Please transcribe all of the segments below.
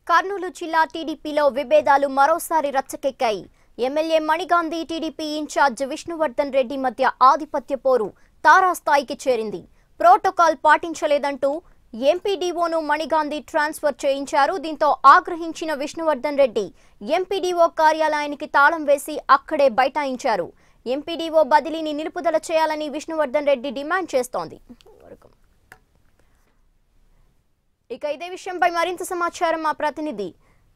కర్నూలు జిల్లా టీడీపీలో విభేదాలు మరోసారి రచ్చకెక్కాయి. MLA Manigandhi TDP incharge Vishnuvardhan Reddy మధ్య ఆధిపత్య పోరు తారాస్థాయికి చేరింది. ప్రోటోకాల్ పాటించలేదంటూ ఎంపీడీఓను మణిగాంధీ ట్రాన్స్ఫర్ చేయించారు. దీంతో ఆగ్రహించిన విష్ణువర్ధన్ రెడ్డి ఎంపీడీఓ కార్యాలయానికి తాళం వేసి అక్కడే బైఠాయించారు. ఎంపీడీఓ బదిలీని నిలుపుదల చేయాలని విష్ణువర్ధన్ రెడ్డి డిమాండ్ చేస్తోంది. ఇక ఇదే విషయంపై మరింత సమాచారం మా ప్రతినిధి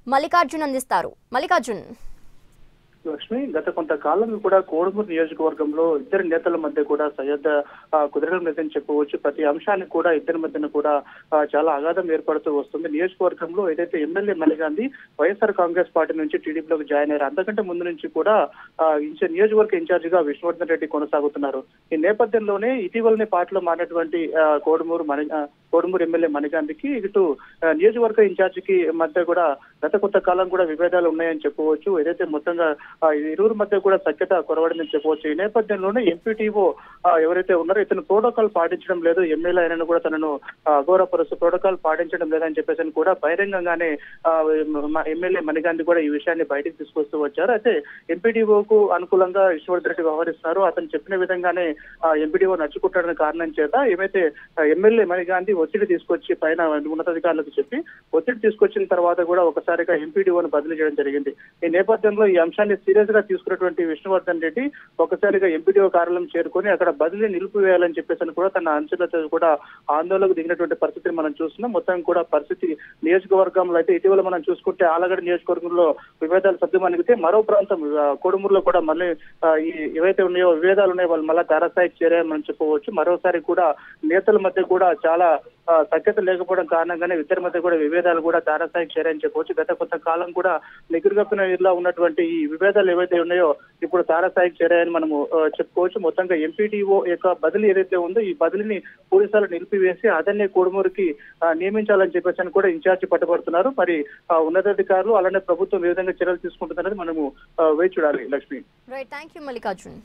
మల్లికార్జున్ అందిస్తారు. మల్లికార్జున్. లక్ష్మి, గత కొంతకాలం కూడా కోడుమూరు నియోజకవర్గంలో ఇద్దరు నేతల మధ్య కూడా సయోధ్య కుదరడం లేదని చెప్పవచ్చు. ప్రతి అంశాన్ని కూడా ఇద్దరి మధ్యన కూడా చాలా అగాధం ఏర్పడుతూ వస్తుంది. నియోజకవర్గంలో ఏదైతే ఎమ్మెల్యే మణిగాంధీ వైఎస్ఆర్ కాంగ్రెస్ పార్టీ నుంచి టీడీపీలోకి జాయిన్ అయ్యారు. అంతకంటే ముందు నుంచి కూడా నియోజకవర్గ ఇన్ఛార్జ్ గా విష్ణువర్ధన్ రెడ్డి కొనసాగుతున్నారు. ఈ నేపథ్యంలోనే ఇటీవలనే పార్టీలో మారినటువంటి కోడుమూరు ఎమ్మెల్యే మణిగాంధీకి ఇటు నియోజకవర్గ ఇన్ఛార్జ్ కి మధ్య కూడా గత కొంతకాలం కూడా విభేదాలు ఉన్నాయని చెప్పవచ్చు. ఏదైతే మొత్తంగా ఇరువురు మధ్య కూడా సఖ్యత కొరవడిందని చెప్పవచ్చు. ఈ నేపథ్యంలోనే ఎంపీటీఓ ఎవరైతే ఉన్నారో ఇతను ప్రోటోకాల్ పాటించడం లేదు, ఎమ్మెల్యే అయినా కూడా తనను అగౌరవపరుస్తూ ప్రోటోకాల్ పాటించడం లేదని చెప్పేసి కూడా బహిరంగంగానే ఎమ్మెల్యే మణిగాంధీ కూడా ఈ విషయాన్ని బయటకు తీసుకొస్తూ వచ్చారు. అయితే ఎంపీడీఓకు అనుకూలంగా విష్ణువర్ధన్ రెడ్డి వ్యవహరిస్తున్నారు. అతను చెప్పిన విధంగానే ఎంపీడీఓ నచ్చుకుంటాడని కారణం చేత ఏమైతే ఎమ్మెల్యే మణిగాంధీ ఒత్తిడి తీసుకొచ్చి పైన ఉన్నతాధికారులకు చెప్పి ఒత్తిడి తీసుకొచ్చిన తర్వాత కూడా ఒకసారిగా ఎంపీడీఓను బదిలీ చేయడం జరిగింది. ఈ నేపథ్యంలో ఈ అంశాన్ని సీరియస్ గా తీసుకున్నటువంటి విష్ణువర్ధన్ రెడ్డి ఒకసారిగా ఎంపీడీఓ కార్యాలయం చేరుకొని అక్కడ బదిలీ నిలిపివేయాలని చెప్పేసి కూడా తన అంచెలతో కూడా ఆందోళనకు దిగినటువంటి పరిస్థితిని మనం చూస్తున్నాం. మొత్తం కూడా పరిస్థితి నియోజకవర్గంలో అయితే ఇటీవల మనం చూసుకుంటే ఆలగడ్డ నియోజకవర్గంలో విభేదాలు సద్దుమణిగితే మరో ప్రాంతం కోడుమూరులో కూడా మళ్ళీ ఏవైతే ఉన్నాయో విభేదాలు ఉన్నాయో వాళ్ళు మళ్ళీ తారాస్థాయికి చేరాయని మనం చెప్పవచ్చు. మరోసారి కూడా నేతల మధ్య కూడా చాలా సఖ్యత లేకపోవడం కారణంగానే ఇద్దరి మధ్య కూడా విభేదాలు కూడా తారాస్థాయికి చేరాయని చెప్పవచ్చు. గత కొంతకాలం కూడా నిగురుగప్పిన ఇలా ఉన్నటువంటి ఈ విభేదాలు ఏవైతే ఉన్నాయో ఇప్పుడు తారాస్థాయికి చేరాయని మనము చెప్పుకోవచ్చు. మొత్తంగా ఎంపీడీఓ యొక్క బదిలీ ఏదైతే ఉందో ఈ బదిలీని పోలీసులు నిలిపివేసి అదన్నే కోడుమూరుకి నియమించాలని చెప్పేసి కూడా ఇన్ఛార్జి పట్టుబడుతున్నారు. మరి ఉన్నతాధికారులు అలానే ప్రభుత్వం ఏ విధంగా చర్యలు తీసుకుంటున్నది మనము వేచి చూడాలి. లక్ష్మి. Right, thank you Mallikarjun.